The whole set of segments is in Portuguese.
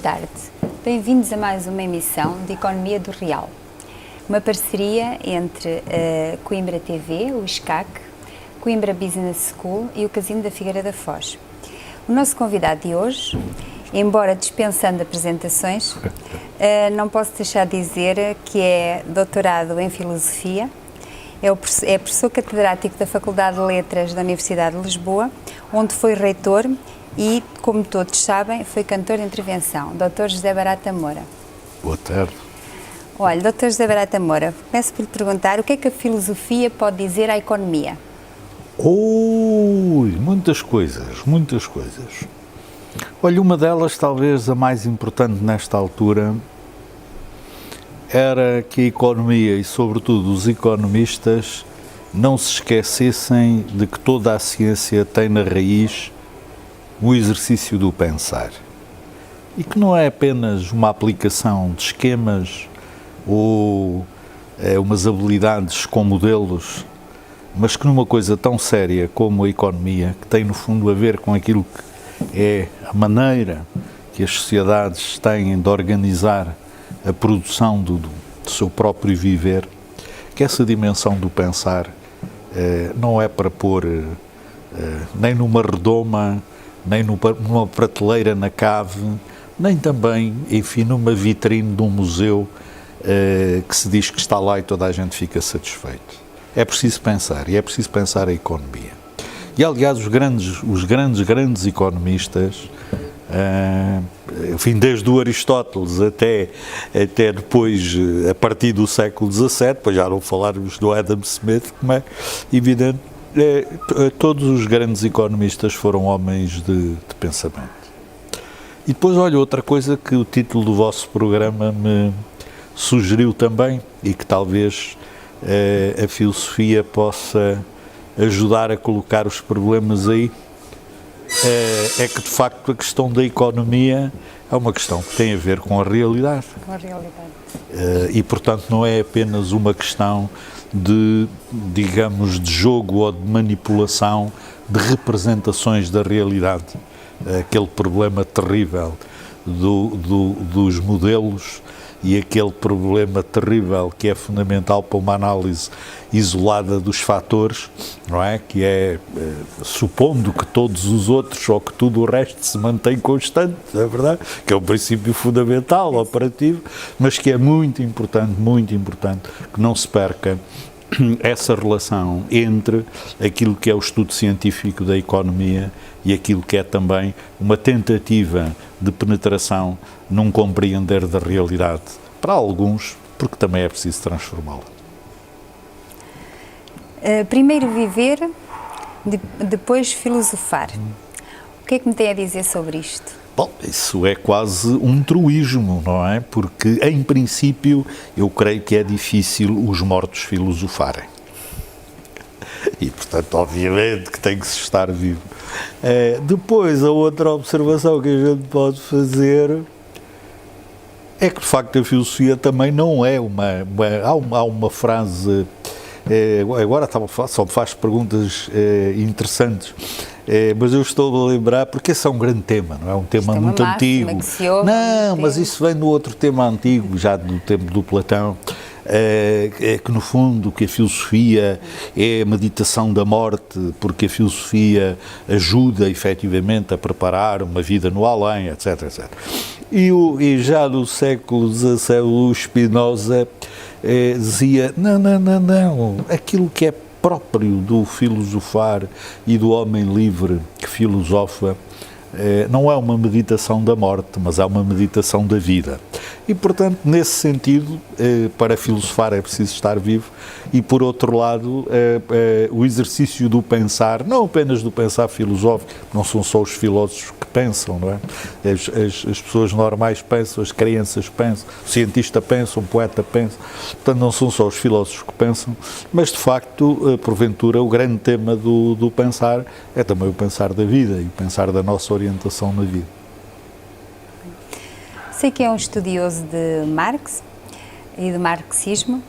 tarde. Bem-vindos a mais uma emissão de Economia do Real. Uma parceria entre a Coimbra TV, o SCAC, Coimbra Business School e o Casino da Figueira da Foz. O nosso convidado de hoje, embora dispensando apresentações, não posso deixar de dizer que é doutorado em Filosofia, é professor catedrático da Faculdade de Letras da Universidade de Lisboa, onde foi reitor e, como todos sabem, foi cantor de intervenção. Dr. José Barata Moura. Boa tarde. Olha, Dr. José Barata Moura, começo por lhe perguntar o que é que a filosofia pode dizer à economia? Muitas coisas, muitas coisas. Olha, uma delas, talvez a mais importante nesta altura, era que a economia e, sobretudo, os economistas não se esquecessem de que toda a ciência tem na raiz o exercício do pensar. E que não é apenas uma aplicação de esquemas ou umas habilidades com modelos, mas que numa coisa tão séria como a economia, que tem no fundo a ver com aquilo que é a maneira que as sociedades têm de organizar a produção do seu próprio viver, que essa dimensão do pensar não é para pôr nem numa redoma, nem numa prateleira na cave, nem também, enfim, numa vitrine de um museu que se diz que está lá e toda a gente fica satisfeito. É preciso pensar, e é preciso pensar a economia. E, aliás, os grandes economistas, enfim, desde o Aristóteles até depois, a partir do século XVII, depois já não falarmos do Adam Smith, como é evidente, todos os grandes economistas foram homens de pensamento. E depois, olha, outra coisa que o título do vosso programa me sugeriu também, e que talvez a filosofia possa ajudar a colocar os problemas aí, é que, de facto, a questão da economia é uma questão que tem a ver com a realidade. Com a realidade. E, portanto, não é apenas uma questão de, digamos, de jogo ou de manipulação de representações da realidade. Aquele problema terrível dos modelos e aquele problema terrível que é fundamental para uma análise isolada dos fatores, não é? Que é, supondo que todos os outros ou que tudo o resto se mantém constante, não é verdade? Que é um princípio fundamental, operativo, mas que é muito importante que não se perca essa relação entre aquilo que é o estudo científico da economia e aquilo que é também uma tentativa de penetração num compreender da realidade, para alguns, porque também é preciso transformá-la. Primeiro viver, depois filosofar. O que é que me tem a dizer sobre isto? Bom, isso é quase um truísmo, não é? Porque, em princípio, eu creio que é difícil os mortos filosofarem. E, portanto, obviamente que tem que se estar vivo. Depois, a outra observação que a gente pode fazer é que, de facto, a filosofia também não é há uma frase... agora só me faz perguntas interessantes, mas eu estou a lembrar, porque esse é um grande tema, não é? Um tema muito antigo. Não, mas isso vem do outro tema antigo, já do tempo do Platão, que no fundo que a filosofia é a meditação da morte, porque a filosofia ajuda efetivamente a preparar uma vida no além, etc, etc. E já no século XVII o Spinoza dizia, não, aquilo que é próprio do filosofar e do homem livre que filosofa não é uma meditação da morte, mas é uma meditação da vida. E, portanto, nesse sentido, para filosofar é preciso estar vivo e, por outro lado, o exercício do pensar, não apenas do pensar filosófico, não são só os filósofos que pensam, não é? As pessoas normais pensam, as crianças pensam, o cientista pensa, o poeta pensa, portanto, não são só os filósofos que pensam, mas, de facto, porventura, o grande tema do pensar é também o pensar da vida e o pensar da nossa orientação na vida. Sei que é um estudioso de Marx e do marxismo.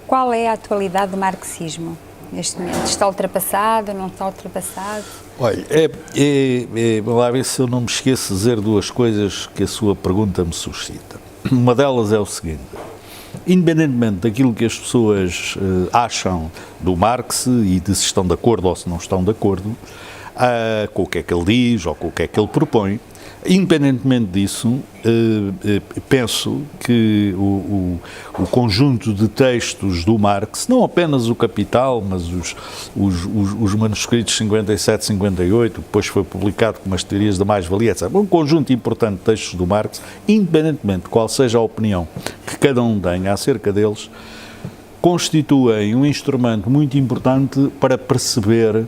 Qual é a atualidade do marxismo neste momento? Está ultrapassado, não está ultrapassado? Olha, vamos lá ver se eu não me esqueço de dizer duas coisas que a sua pergunta me suscita. Uma delas é o seguinte: independentemente daquilo que as pessoas acham do Marx e de se estão de acordo ou se não estão de acordo com o que é que ele diz ou com o que é que ele propõe, independentemente disso, penso que o conjunto de textos do Marx, não apenas o Capital, mas os manuscritos 57, 58, depois foi publicado com umas teorias da mais-valia, etc. Um conjunto importante de textos do Marx, independentemente de qual seja a opinião que cada um tenha acerca deles, constituem um instrumento muito importante para perceber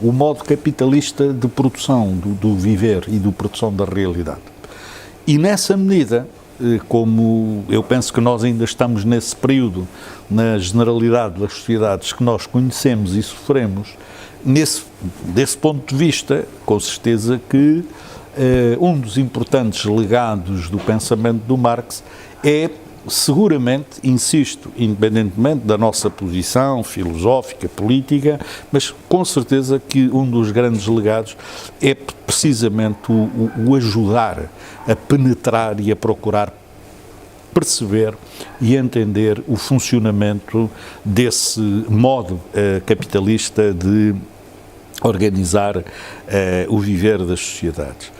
o modo capitalista de produção do viver e de produção da realidade. E nessa medida, como eu penso que nós ainda estamos nesse período, na generalidade das sociedades que nós conhecemos e sofremos, desse ponto de vista, com certeza que um dos importantes legados do pensamento do Marx é, seguramente, insisto, independentemente da nossa posição filosófica, política, mas com certeza que um dos grandes legados é precisamente o ajudar a penetrar e a procurar perceber e entender o funcionamento desse modo capitalista de organizar o viver das sociedades.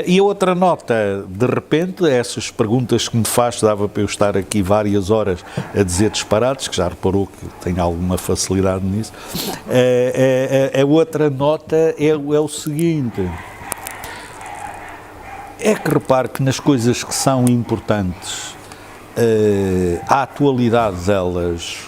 E a outra nota, de repente, essas perguntas que me faz, dava para eu estar aqui várias horas a dizer disparates, que já reparou que tenho alguma facilidade nisso. A outra nota é o seguinte: é que repare que nas coisas que são importantes, a atualidade delas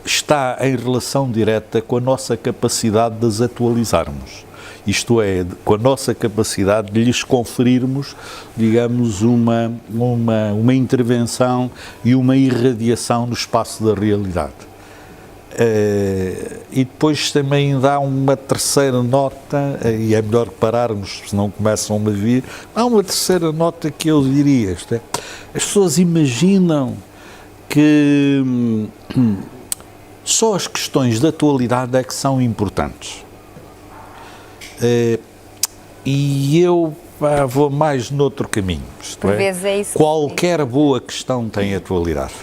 está em relação direta com a nossa capacidade de as atualizarmos. Isto é, com a nossa capacidade de lhes conferirmos, digamos, uma intervenção e uma irradiação no espaço da realidade. E depois também dá uma terceira nota, e é melhor pararmos, senão começam a vir, há uma terceira nota que eu diria, isto é, as pessoas imaginam que só as questões da atualidade é que são importantes. E eu vou mais noutro caminho. Isto é, qualquer boa questão tem atualidade.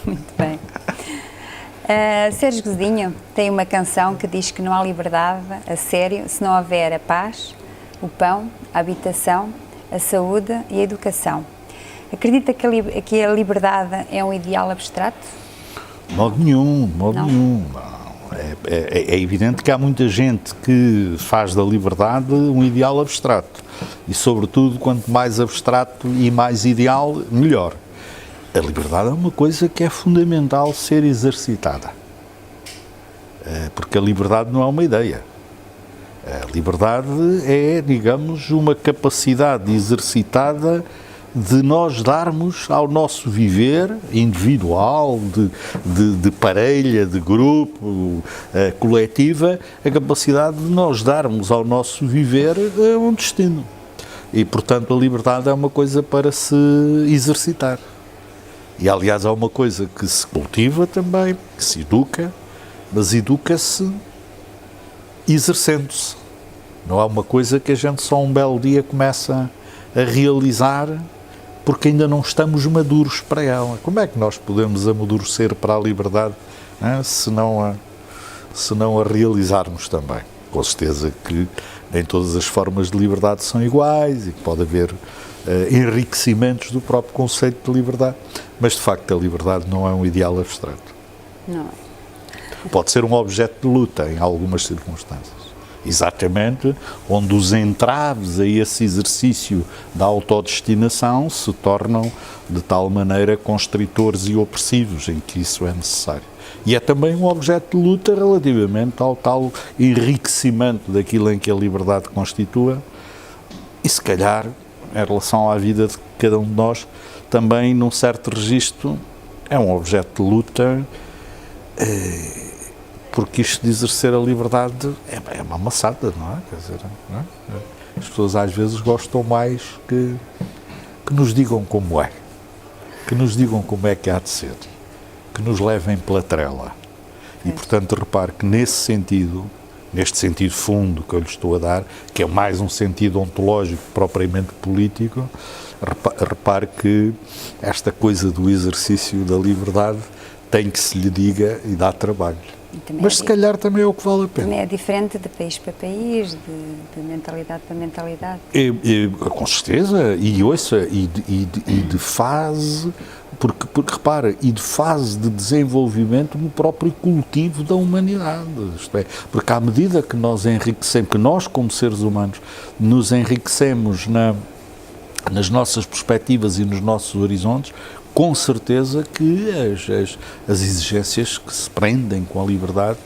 Muito bem. Sérgio Godinho tem uma canção que diz que não há liberdade a sério se não houver a paz, o pão, a habitação, a saúde e a educação. Acredita que a liberdade é um ideal abstrato? Modo nenhum. É evidente que há muita gente que faz da liberdade um ideal abstrato. E, sobretudo, quanto mais abstrato e mais ideal, melhor. A liberdade é uma coisa que é fundamental ser exercitada. Porque a liberdade não é uma ideia. A liberdade é, digamos, uma capacidade exercitada de nós darmos ao nosso viver individual, de parelha, de grupo, coletiva, a capacidade de nós darmos ao nosso viver um destino. E, portanto, a liberdade é uma coisa para se exercitar. E, aliás, é uma coisa que se cultiva também, que se educa, mas educa-se exercendo-se. Não é uma coisa que a gente só um belo dia começa a realizar porque ainda não estamos maduros para ela. Como é que nós podemos amadurecer para a liberdade, se não a realizarmos também? Com certeza que nem todas as formas de liberdade são iguais e que pode haver enriquecimentos do próprio conceito de liberdade, mas de facto a liberdade não é um ideal abstrato. Não. Pode ser um objeto de luta em algumas circunstâncias. Exatamente onde os entraves a esse exercício da autodestinação se tornam de tal maneira constritores e opressivos em que isso é necessário. E é também um objeto de luta relativamente ao tal enriquecimento daquilo em que a liberdade constitua e, se calhar, em relação à vida de cada um de nós, também, num certo registro, é um objeto de luta, porque isto de exercer a liberdade é uma maçada, não é? Quer dizer, não é? As pessoas às vezes gostam mais que nos digam como é, que nos digam como é que há de ser. que nos levem pela trela. E, portanto, repare que nesse sentido, neste sentido fundo que eu lhe estou a dar, que é mais um sentido ontológico propriamente político, repare que esta coisa do exercício da liberdade tem que se lhe diga e dá trabalho. Mas se calhar também é o que vale a pena. Também é diferente de país para país, de mentalidade para mentalidade. Com certeza, e ouça, e de fase, porque repara, e de fase de desenvolvimento no próprio cultivo da humanidade. Isto é, porque à medida que nós enriquecemos, que nós como seres humanos nos enriquecemos nas nossas perspectivas e nos nossos horizontes, com certeza que as exigências que se prendem com a liberdade,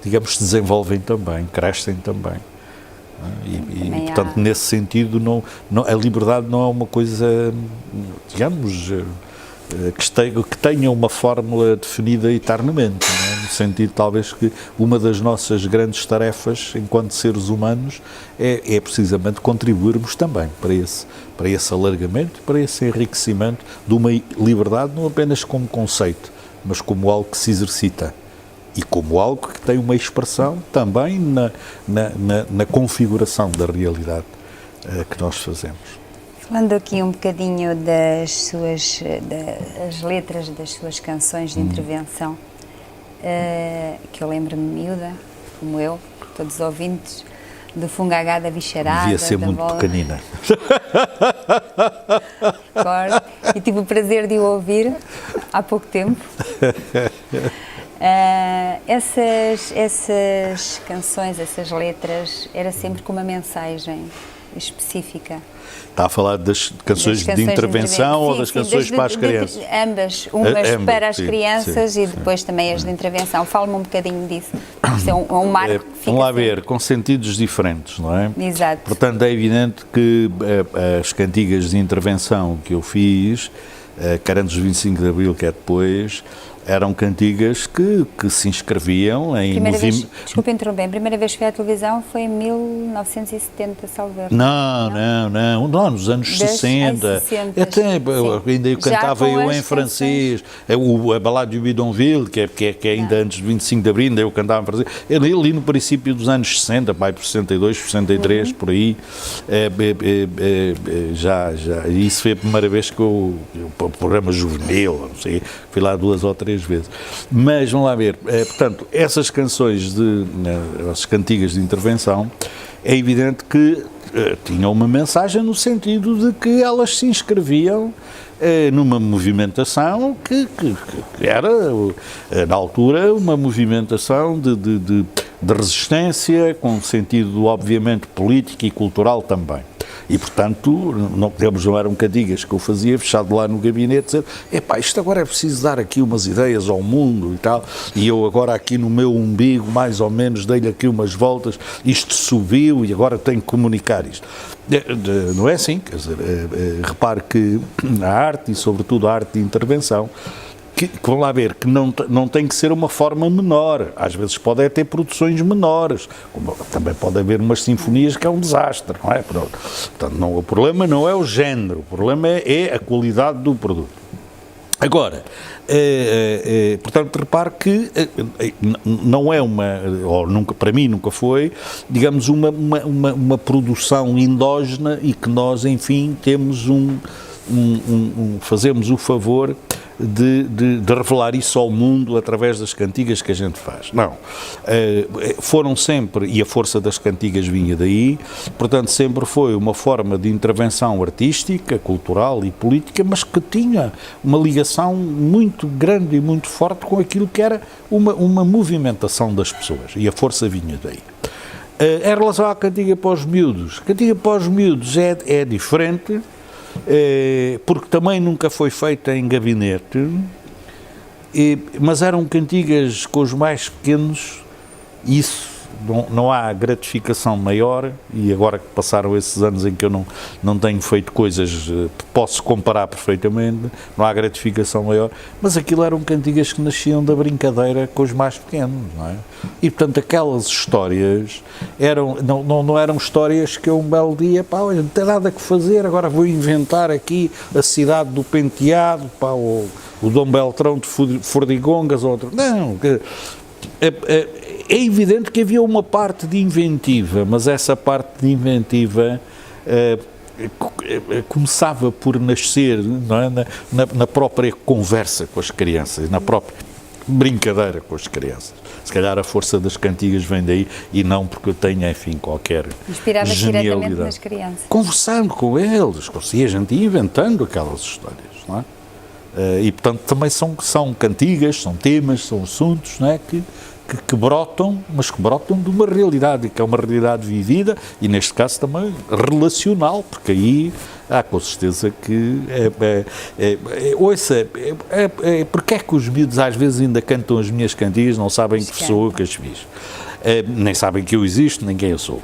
digamos, se desenvolvem também, crescem também. E portanto, nesse sentido, a liberdade não é uma coisa, digamos, que tenha uma fórmula definida eternamente, não é? No sentido, talvez, que uma das nossas grandes tarefas, enquanto seres humanos, é precisamente contribuirmos também para esse alargamento, para esse enriquecimento de uma liberdade, não apenas como conceito, mas como algo que se exercita. E como algo que tem uma expressão também na configuração da realidade que nós fazemos. Falando aqui um bocadinho das letras das suas canções de intervenção, que eu lembro-me miúda, como eu, todos os ouvintes, do Fungagá da Bicharada. Devia ser muito pequenina. E tive o prazer de o ouvir há pouco tempo. Essas canções, essas letras, era sempre com uma mensagem específica. Está a falar das canções de intervenção ou das canções para as crianças? Ambas, umas para as crianças sim, e depois também as de intervenção. Fala-me um bocadinho disso. Isto é um marco que fica. Vamos lá ver, com sentidos diferentes, não é? Exato. Portanto, é evidente que as cantigas de intervenção que eu fiz, quer antes do 25 de Abril, quer depois, eram cantigas que se inscreviam em movimento. Desculpe interromper, a primeira vez que fui à televisão foi em 1970, salvo erro. Não, nos anos 60. Até ainda eu cantava em francês. A balada de Bidonville, que é ainda antes do 25 de Abril, ainda eu cantava em francês. Ali no princípio dos anos 60, pai, por 62, 63, por aí, já. Isso foi a primeira vez que o programa juvenil, não sei, fui lá 2 ou 3 vezes. Mas, vamos lá ver, portanto, essas canções, essas cantigas de intervenção, é evidente que tinham uma mensagem no sentido de que elas se inscreviam numa movimentação que era, na altura, uma movimentação de resistência, com sentido, obviamente, político e cultural também. E, portanto, não eram cantigas que eu fazia, fechado lá no gabinete, dizer, isto agora é preciso dar aqui umas ideias ao mundo e tal, e eu agora aqui no meu umbigo, mais ou menos, dei-lhe aqui umas voltas, isto subiu e agora tenho que comunicar isto. Não é assim, quer dizer, repare que a arte, e sobretudo a arte de intervenção, vamos lá ver, que não tem que ser uma forma menor, às vezes pode ter produções menores, como também pode haver umas sinfonias que é um desastre, não é? Portanto, o problema não é o género, o problema é a qualidade do produto. Agora, portanto, repare que não é ou nunca, para mim nunca foi, digamos, uma produção endógena e que nós, enfim, temos fazemos o favor de revelar isso ao mundo através das cantigas que a gente faz. Não. Foram sempre, e a força das cantigas vinha daí, portanto sempre foi uma forma de intervenção artística, cultural e política, mas que tinha uma ligação muito grande e muito forte com aquilo que era uma movimentação das pessoas, e a força vinha daí. Em relação à cantiga para os miúdos, a cantiga para os miúdos é diferente, porque também nunca foi feita em gabinete, mas eram cantigas com os mais pequenos, e isso não há gratificação maior, e agora que passaram esses anos em que eu não tenho feito coisas, posso comparar perfeitamente, não há gratificação maior, mas aquilo eram cantigas que nasciam da brincadeira com os mais pequenos, não é? E portanto aquelas histórias não eram histórias que eu um belo dia, olha, não tem nada que fazer, agora vou inventar aqui a cidade do penteado, ou o Dom Beltrão de Fordigongas, outro. Não, é evidente que havia uma parte de inventiva, mas essa parte de inventiva começava por nascer, não é? na própria conversa com as crianças, na própria brincadeira com as crianças. Se calhar a força das cantigas vem daí e não porque eu tenha, enfim, qualquer Inspirava genialidade. diretamente nas crianças. Conversando com eles, e a gente ia inventando aquelas histórias, não é? E, portanto, também são cantigas, são temas, são assuntos, não é? Que brotam, mas que brotam de uma realidade, que é uma realidade vivida e, neste caso, também relacional, porque aí há com certeza que ouça, porque é que os miúdos às vezes ainda cantam as minhas cantigas, não sabem que sou eu que as fiz, nem sabem que eu existo, nem quem eu sou,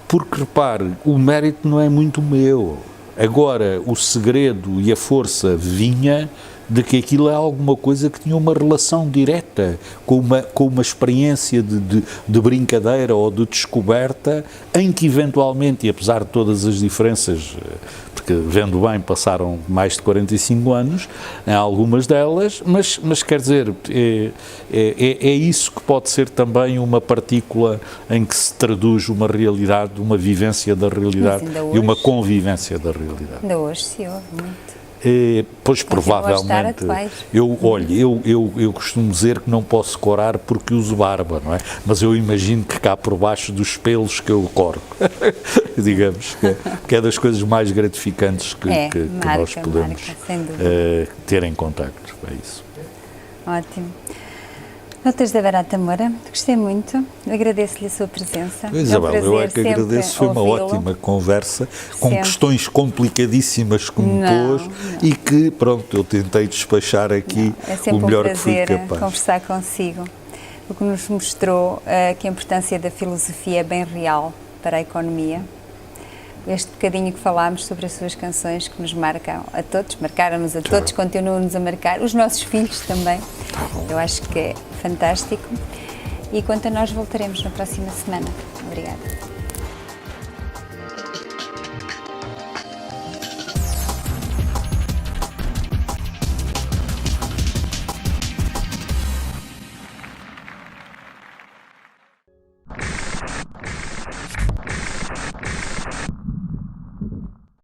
porque repare, o mérito não é muito meu. Agora, o segredo e a força vinha de que aquilo é alguma coisa que tinha uma relação direta com uma experiência de brincadeira ou de descoberta, em que eventualmente, e apesar de todas as diferenças, porque vendo bem passaram mais de 45 anos, em algumas delas, mas quer dizer, é isso que pode ser também uma partícula em que se traduz uma realidade, uma vivência da realidade e uma convivência da realidade. Ainda hoje se ouve muito. Pois provavelmente, eu costumo dizer que não posso corar porque uso barba, não é? Mas eu imagino que cá por baixo dos pelos que eu corro, digamos, que é das coisas mais gratificantes que nós podemos ter em contacto, é isso. Ótimo. Dr. José Barata Moura, gostei muito, agradeço-lhe a sua presença. Isabel, eu é que agradeço, foi uma ótima conversa, com questões complicadíssimas que me pôs e que, pronto, eu tentei despachar aqui o melhor que fui capaz. É sempre um prazer conversar consigo, o que nos mostrou que a importância da filosofia é bem real para a economia. Este bocadinho que falámos sobre as suas canções que nos marcam a todos, marcaram-nos a todos, continuam-nos a marcar, os nossos filhos também. Eu acho que é fantástico. E quanto a nós, voltaremos na próxima semana. Obrigada.